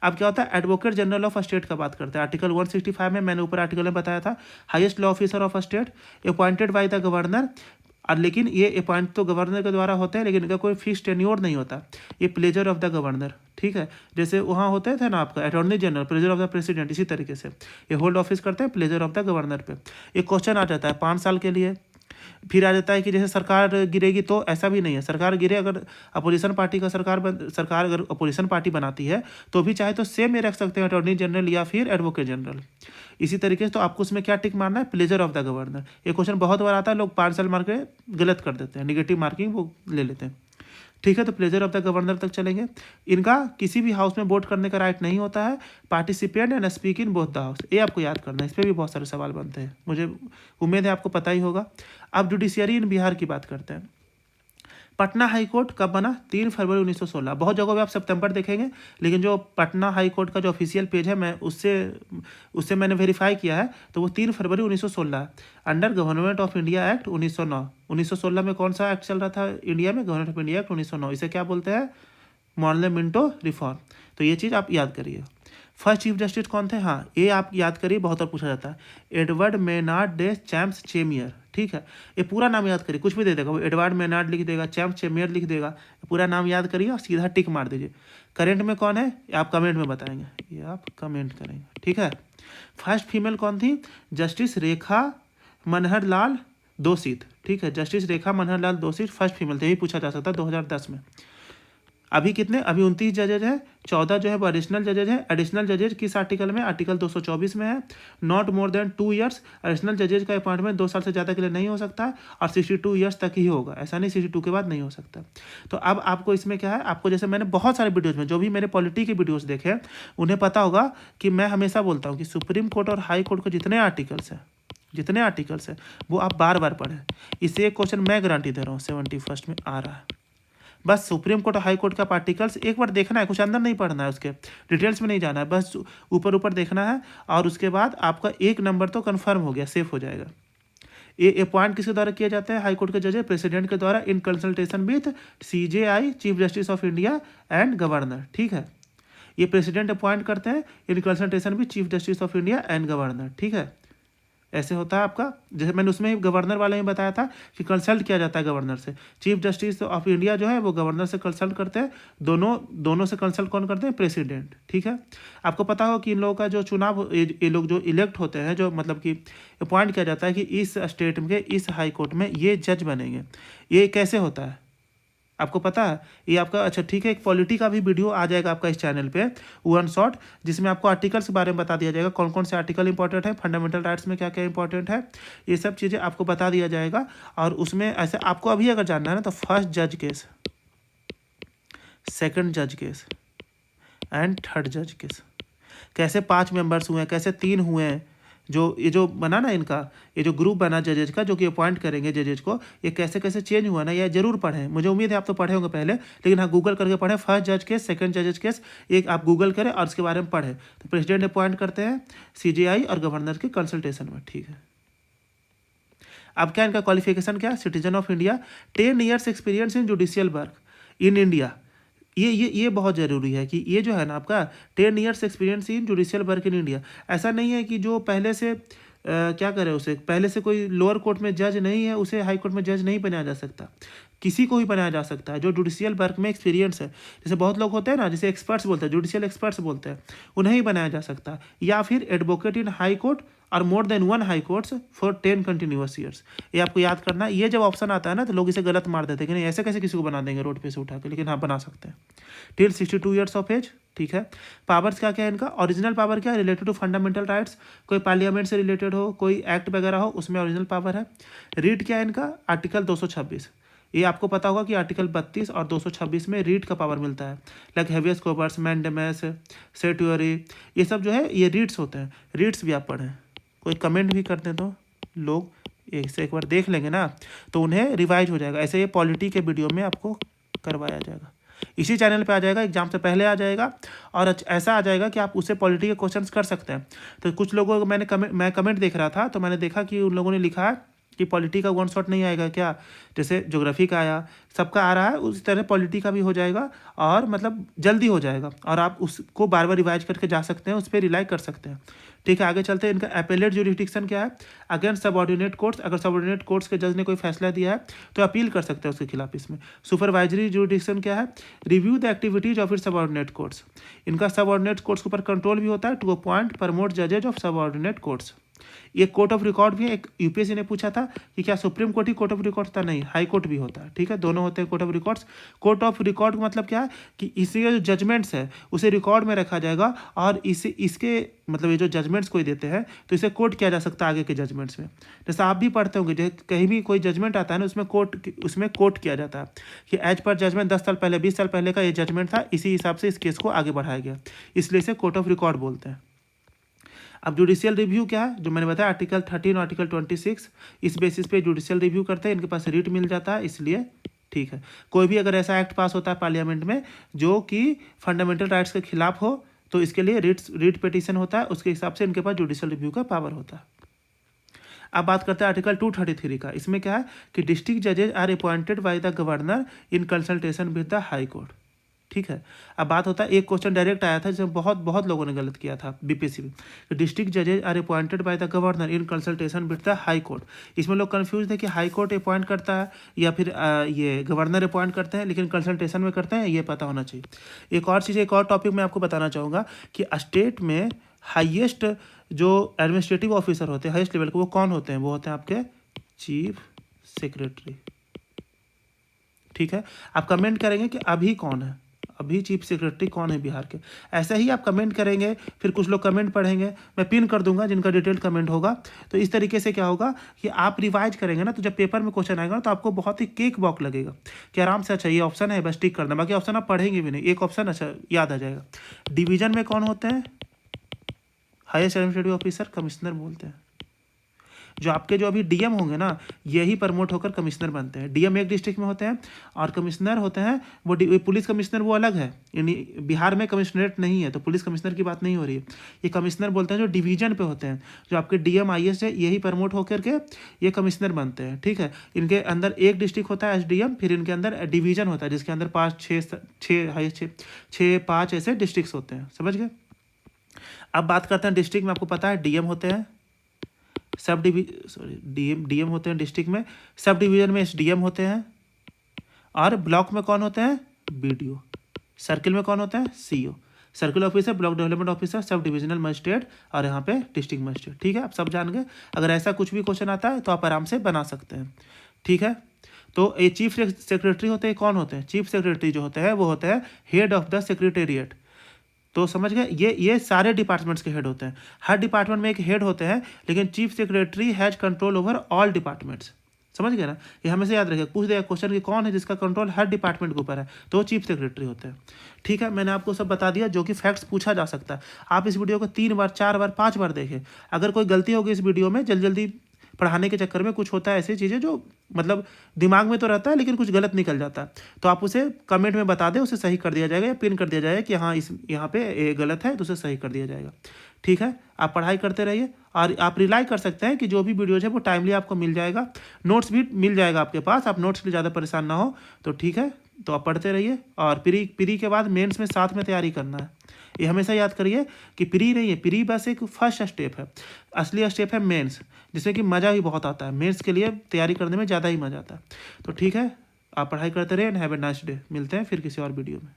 अब क्या होता है, एडवोकेट जनरल ऑफ स्टेट का बात करते हैं। आर्टिकल 165 में मैंने ऊपर आर्टिकल में बताया था, highest law officer of state appointed by the governor. और लेकिन ये अपॉइंट तो गवर्नर के द्वारा होते हैं, लेकिन इनका कोई फिक्स टेन्योर नहीं होता, ये प्लेजर ऑफ द गवर्नर। ठीक है। जैसे वहाँ होते थे ना आपका attorney general, pleasure of the president, इसी तरीके से ये होल्ड ऑफिस करते हैं प्लेजर ऑफ द गवर्नर पे। एक क्वेश्चन आ जाता है 5 साल के लिए। फिर आ जाता है कि जैसे सरकार गिरेगी, तो ऐसा भी नहीं है, सरकार गिरे अगर अपोजिशन पार्टी का सरकार अगर अपोजिशन पार्टी बनाती है तो भी चाहे तो सेम में रख सकते हैं, अटॉर्नी जनरल या फिर एडवोकेट जनरल। इसी तरीके से तो आपको उसमें क्या टिक मारना है, प्लेजर ऑफ द गवर्नर। ये क्वेश्चन बहुत बार आता है, लोग 5 साल मार्क के गलत कर देते हैं, निगेटिव मार्किंग वो ले लेते हैं। ठीक है। तो प्लेजर ऑफ द गवर्नर तक चलेंगे। इनका किसी भी हाउस में वोट करने का राइट नहीं होता है। Participate and speak in both the house, ये आपको याद करना है। इस पर भी बहुत सारे सवाल बनते हैं, मुझे उम्मीद है आपको पता ही होगा। अब जुडिशियरी इन बिहार की बात करते हैं। पटना हाई कोर्ट कब बना, 3 फरवरी 1916। बहुत जगहों पे आप सितंबर देखेंगे, लेकिन जो पटना हाई कोर्ट का जो ऑफिशियल पेज है, मैं उससे मैंने वेरीफाई किया है, तो वो 3 फरवरी 1916 under government of India act 1909। 1916 में कौन सा एक्ट चल रहा था इंडिया में, गवर्नमेंट ऑफ इंडिया एक्ट 1909। इसे क्या बोलते हैं, मॉर्ले मिंटो रिफॉर्म। तो ये चीज़ आप याद करिए। फर्स्ट चीफ जस्टिस कौन थे? हाँ, ये आप याद करिए, बहुत बार पूछा जाता है, एडवर्ड मेनार्ड डे चैम्प्स चेमियर। ठीक है, ये पूरा नाम याद करिए, कुछ भी दे देगा वो, एडवर्ड मेनार्ड लिख देगा, चैम्प्स चेमियर लिख देगा, पूरा नाम याद करिए और सीधा टिक मार दीजिए। करेंट में कौन है ये आप कमेंट में बताएंगे, ये आप कमेंट करेंगे। ठीक है, फर्स्ट फीमेल कौन थी? जस्टिस रेखा मनहर लाल दोषित। ठीक है, जस्टिस रेखा मनहर लाल दोषित फर्स्ट फीमेल थे, यही पूछा जा सकता है 2010 में। अभी कितने? अभी 29 जजेज हैं, 14 जो है वो एडिशनल जजेज हैं। एडिशनल जजेज किस आर्टिकल में? आर्टिकल 224 में है। Not more than 2 years, additional जजेज का अपॉइंटमेंट 2 साल से ज़्यादा के लिए नहीं हो सकता है और 62 ईयर्स तक ही होगा, ऐसा नहीं 62 के बाद नहीं हो सकता। तो अब आपको इसमें क्या है, आपको जैसे मैंने बहुत सारे वीडियोज़ में, जो भी मेरे पॉलिटी के वीडियोज़ देखे उन्हें पता होगा कि मैं हमेशा बोलता हूँ कि सुप्रीम कोर्ट और हाई कोर्ट के जितने आर्टिकल्स हैं वो आप बार बार पढ़ें। इससे एक क्वेश्चन मैं गारंटी दे रहा हूँ 71 में आ रहा है। बस सुप्रीम कोर्ट और हाई कोर्ट का आर्टिकल्स एक बार देखना है, कुछ अंदर नहीं पढ़ना है, उसके डिटेल्स में नहीं जाना है, बस ऊपर ऊपर देखना है और उसके बाद आपका 1 नंबर तो कंफर्म हो गया, सेफ हो जाएगा। ये अपॉइंट किसके द्वारा किया जाता है? हाई कोर्ट के जजेस प्रेसिडेंट के द्वारा in consultation with CJI chief justice of India and governor. ठीक है, ये प्रेसिडेंट अपॉइंट करते हैं in consultation with chief justice of India and governor. ठीक है, ऐसे होता है आपका, जैसे मैंने उसमें गवर्नर वाले में बताया था कि कंसल्ट किया जाता है गवर्नर से। चीफ जस्टिस ऑफ इंडिया जो है वो गवर्नर से कंसल्ट करते हैं, दोनों से कंसल्ट कौन करते हैं? प्रेसिडेंट। ठीक है, आपको पता हो कि इन लोगों का जो चुनाव, ये लोग जो इलेक्ट होते हैं, जो मतलब कि अपॉइंट किया जाता है कि इस स्टेट में, इस हाई कोर्ट में ये जज बनेंगे, ये कैसे होता है आपको पता है? ये आपका, अच्छा ठीक है, एक पॉलिटी का भी वीडियो आ जाएगा आपका इस चैनल पे, वन शॉट, जिसमें आपको आर्टिकल्स के बारे में बता दिया जाएगा, कौन कौन से आर्टिकल इंपॉर्टेंट है, फंडामेंटल राइट्स में क्या क्या इंपॉर्टेंट है, ये सब चीज़ें आपको बता दिया जाएगा। और उसमें ऐसे आपको अभी अगर जानना है ना, तो फर्स्ट जज केस, सेकंड जज केस एंड थर्ड जज केस, कैसे 5 मेंबर्स हुए हैं, कैसे 3 हुए हैं, ये जो बना ना इनका, ये जो ग्रुप बना जजेज का, जो कि अपॉइंट करेंगे जजेज को, ये कैसे कैसे चेंज हुआ ना, ये जरूर पढ़ें। मुझे उम्मीद है आप तो पढ़े होंगे पहले, लेकिन हाँ गूगल करके पढ़ें, फर्स्ट जज केस, सेकंड जजेज केस, एक आप गूगल करें और उसके बारे में पढ़ें। तो प्रेसिडेंट अपॉइंट करते हैं CJI और गवर्नर के कंसल्टेशन में। ठीक है, अब क्या इनका क्वालिफिकेशन क्या है? Citizen of India, 10 years experience in judicial work in India. ये बहुत ज़रूरी है कि ये जो है ना आपका 10 years experience in judicial work in India. ऐसा नहीं है कि जो पहले से क्या करे, उसे पहले से कोई लोअर कोर्ट में जज नहीं है, उसे हाई कोर्ट में जज नहीं बनाया जा सकता, किसी को भी बनाया जा सकता है जो जुडिशियल वर्क में एक्सपीरियंस है। जैसे बहुत लोग होते हैं ना, जैसे एक्सपर्ट्स बोलते हैं, जुडिशियल एक्सपर्ट्स बोलते हैं, उन्हें ही बनाया जा सकता है। या फिर एडवोकेट इन हाई कोर्ट और more than 1 high courts for 10 continuous years. ये आपको याद करना है। ये जब ऑप्शन आता है ना, तो लोग इसे गलत मार देते हैं कि नहीं, ऐसे कैसे किसी को बना देंगे रोड पे से उठा के, लेकिन हाँ बना सकते हैं। Till 62 years of age. ठीक है, पावर्स क्या क्या है इनका? ओरिजिनल पावर क्या है? रिलेटेड टू फंडामेंटल राइट्स, कोई पार्लियामेंट से रिलेटेड हो, कोई एक्ट वगैरह हो, उसमें ओरिजिनल पावर है। रीट क्या है इनका? आर्टिकल 226। ये आपको पता होगा कि आर्टिकल 32 और 226 में रीट का पावर मिलता है, लाइक हेवियस कोर्पस, मैंडेमस, सेट्यूरी, ये सब जो है ये रीट्स होते हैं। रीट्स भी आप पढ़ें, कोई कमेंट भी कर दें तो लोग इसे एक बार देख लेंगे ना, तो उन्हें रिवाइज हो जाएगा। ऐसे ये पॉलिटी के वीडियो में आपको करवाया जाएगा, इसी चैनल पे आ जाएगा, एग्जाम से पहले आ जाएगा, और ऐसा आ जाएगा कि आप उससे पॉलिटी के क्वेश्चंस कर सकते हैं। तो कुछ लोगों को मैं कमेंट देख रहा था, तो मैंने देखा कि उन लोगों ने लिखा है कि पॉलिटी का वन शॉट नहीं आएगा क्या, जैसे ज्योग्राफी का आया, सबका आ रहा है, उसी तरह पॉलिटी का भी हो जाएगा, और मतलब जल्दी हो जाएगा, और आप उसको बार बार रिवाइज करके जा सकते हैं, उस पर रिलाई कर सकते हैं। ठीक है, आगे चलते हैं। इनका एपेलेट ज्यूरिसडिक्शन क्या है? अगेंस्ट सबऑर्डिनेट कोर्ट्स, अगर सबऑर्डिनेट कोर्ट्स के जज ने कोई फैसला दिया है तो अपील कर सकते हैं उसके खिलाफ। इसमें सुपरवाइजरी ज्यूरिसडिक्शन क्या है? Review the activities of it subordinate courts. इनका सबऑर्डिनेट कोर्ट्स के ऊपर कंट्रोल भी होता है टू अपॉइंट प्रमोट जजेज ऑफ सबऑर्डिनेट कोर्ट्स। ये कोर्ट ऑफ रिकॉर्ड भी है। एक यूपीएससी ने पूछा था कि क्या सुप्रीम कोर्ट ही कोर्ट ऑफ रिकॉर्ड्स था? नहीं, हाई कोर्ट भी होता है। ठीक है, दोनों होते हैं court of records. Court of record का मतलब क्या है कि इसके जो जजमेंट्स है उसे रिकॉर्ड में रखा जाएगा, और इसके मतलब ये जो जजमेंट्स कोई देते हैं तो इसे कोर्ट किया जा सकता है आगे के जजमेंट्स में। जैसे आप भी पढ़ते होंगे, जैसे कहीं भी कोई जजमेंट आता है ना, उसमें कोर्ट किया जाता है कि एज पर जजमेंट 10 साल पहले 20 साल पहले का ये जजमेंट था, इसी हिसाब से इस केस को आगे बढ़ाया गया, इसलिए इसे कोर्ट ऑफ रिकॉर्ड बोलते हैं। अब जुडिशियल रिव्यू क्या है? जो मैंने बताया आर्टिकल 13 और आर्टिकल 26, इस बेसिस पे जुडिशियल रिव्यू करते हैं, इनके पास रीट मिल जाता है, इसलिए ठीक है। कोई भी अगर ऐसा एक्ट पास होता है पार्लियामेंट में जो कि फंडामेंटल राइट्स के खिलाफ हो, तो इसके लिए रीट पिटीशन होता है, उसके हिसाब से इनके पास जुडिशियल रिव्यू का पावर होता है। अब बात करते हैं आर्टिकल 233 का। इसमें क्या है कि डिस्ट्रिक्ट जजेज are appointed by the governor in consultation with the high court. ठीक है। अब बात होता है, एक क्वेश्चन डायरेक्ट आया था जिसमें बहुत बहुत लोगों ने गलत किया था बीपीएससी में। डिस्ट्रिक्ट जजेज are appointed by the governor in consultation with the high court. इसमें लोग कंफ्यूज थे कि हाई कोर्ट अपॉइंट करता है या फिर ये गवर्नर अपॉइंट करते हैं, लेकिन कंसल्टेशन में करते हैं, ये पता होना चाहिए। एक और चीज़, एक और टॉपिक मैं आपको बताना चाहूँगा कि स्टेट में हाईएस्ट जो एडमिनिस्ट्रेटिव ऑफिसर होते हैं हाईएस्ट लेवल के, वो कौन होते हैं? वो होते हैं आपके चीफ सेक्रेटरी। ठीक है, आप कमेंट करेंगे कि अभी कौन है, अभी चीफ सेक्रेटरी कौन है बिहार के, ऐसा ही आप कमेंट करेंगे। फिर कुछ लोग कमेंट पढ़ेंगे, मैं पिन कर दूंगा जिनका डिटेल्ड कमेंट होगा। तो इस तरीके से क्या होगा कि आप रिवाइज करेंगे ना, तो जब पेपर में क्वेश्चन आएगा ना, तो आपको बहुत ही केक वॉक लगेगा कि आराम से अच्छा ये ऑप्शन है, बस टिक करना, बाकी ऑप्शन आप पढ़ेंगे भी नहीं, एक ऑप्शन अच्छा याद आ जाएगा। डिवीजन में कौन होते हैं? हाईएस्ट एडमिनिस्ट्रेटिव ऑफिसर, कमिश्नर बोलते हैं। जो आपके जो अभी डीएम होंगे ना, यही प्रमोट होकर कमिश्नर बनते हैं। डीएम एक डिस्ट्रिक्ट में होते हैं और कमिश्नर होते हैं वो पुलिस कमिश्नर, वो अलग है। यानी बिहार में कमिश्नरेट नहीं है, तो पुलिस कमिश्नर की बात नहीं हो रही है। ये कमिश्नर बोलते हैं जो डिवीजन पे होते हैं। जो आपके डीएम आईएएस है, यही प्रमोट होकर के ये कमिश्नर बनते हैं। ठीक है, इनके अंदर एक डिस्ट्रिक्ट होता है एसडीएम, फिर इनके अंदर डिवीजन होता है जिसके अंदर 5 ऐसे डिस्ट्रिक्ट होते हैं। समझ गए? अब बात करते हैं डिस्ट्रिक्ट में। आपको पता है डीएम होते हैं, सब डीएम होते हैं डिस्ट्रिक्ट में, सब डिवीजन में एसडीएम होते हैं, और ब्लॉक में कौन होते हैं? बीडीओ। सर्किल में कौन होता है? CO. Circle officer, block development officer, sub divisional magistrate, और यहाँ पे डिस्ट्रिक्ट मजिस्ट्रेट। ठीक है, आप सब जान गए। अगर ऐसा कुछ भी क्वेश्चन आता है तो आप आराम से बना सकते हैं। ठीक है, तो ये चीफ सेक्रेटरी होते हैं, कौन होते हैं? चीफ सेक्रेटरी जो होते हैं वो होते हैं हेड ऑफ द सेक्रेटेरिएट। तो समझ गए, ये सारे डिपार्टमेंट्स के हेड होते हैं। हर डिपार्टमेंट में एक हेड होते हैं, लेकिन chief secretary has control over all departments. समझ गए ना? ये हमेशा याद रखिए, पूछ देगा क्वेश्चन कि कौन है जिसका कंट्रोल हर डिपार्टमेंट के ऊपर है, तो चीफ सेक्रेटरी होते हैं। ठीक है, मैंने आपको सब बता दिया जो कि फैक्ट्स पूछा जा सकता है। आप इस वीडियो को 3 बार 4 बार 5 बार देखें। अगर कोई गलती होगी इस वीडियो में, जल्दी जल्दी पढ़ाने के चक्कर में कुछ होता है, ऐसी चीज़ें जो मतलब दिमाग में तो रहता है लेकिन कुछ गलत निकल जाता है, तो आप उसे कमेंट में बता दें, उसे सही कर दिया जाएगा या पिन कर दिया जाएगा कि हाँ यहाँ पे ये गलत है, तो उसे सही कर दिया जाएगा। ठीक है, आप पढ़ाई करते रहिए और आप रिलाई कर सकते हैं कि जो भी वीडियोज है वो टाइमली आपको मिल जाएगा। नोट्स भी मिल जाएगा आपके पास, आप नोट्स के लिए ज़्यादा परेशान ना हो। तो ठीक है, तो आप पढ़ते रहिए। और प्री के बाद मेंस में साथ में तैयारी करना है। ये हमेशा याद करिए कि प्री नहीं है, प्री बस एक फर्स्ट स्टेप है, असली स्टेप है मेंस, जिसमें कि मज़ा भी बहुत आता है। मेंस के लिए तैयारी करने में ज़्यादा ही मज़ा आता है। तो ठीक है, आप पढ़ाई करते रहिए। Have a nice day. मिलते हैं फिर किसी और वीडियो में।